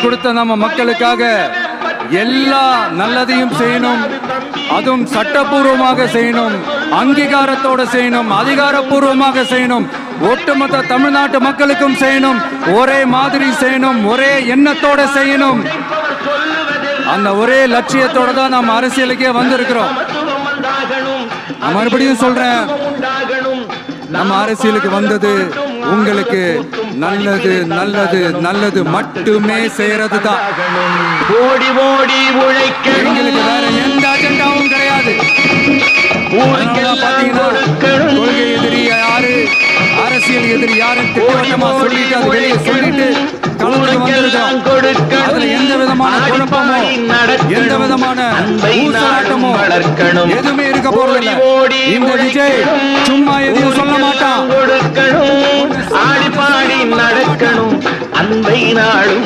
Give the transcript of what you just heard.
கொடுத்த நம்ம மக்களுக்காக எல்லா நல்லதையும் செய்யணும், அதுவும் சட்டப்பூர்வமாக செய்யணும், அங்கீகாரத்தோட செய்யணும், அதிகாரப்பூர்வமாக செய்யணும், ஒட்டுமொத்த தமிழ்நாட்டு மக்களுக்கும் செய்யணும், ஒரே மாதிரி செய்யணும், ஒரே எண்ணத்தோட செய்யணும். அந்த ஒரே லட்சியத்தோட தான் நாம் அரசியலுக்கே வந்திருக்கிறோம். நான் மறுபடியும் சொல்றேன், நம்ம அரசியலுக்கு வந்தது உங்களுக்கு நல்லது நல்லது நல்லது மட்டுமே செய்யறது தான். ஓடி ஓடி உழைக்க எங்களுக்கு வேற எந்த அஜெண்டாவும் கிடையாது. பாத்தீங்கன்னா கொள்கை எதிரி யாரு, அரசியல் எதிரி யாருன்னு திட்டவட்டமா சொல்லிட்டு அது வெளியே சொல்லிட்டு களத்துக்கு வந்திருக்கோம். அதுல எந்த விதமான குழப்பமோ எந்த விதமான ஊசலாட்டமோ எதுவுமே இருக்க போறதில்லை. இந்த விஜய் சும்மா எதையும் சொல்ல மாட்டான். ஆடி பாடி நடக்கணும் அன்பை நாடும்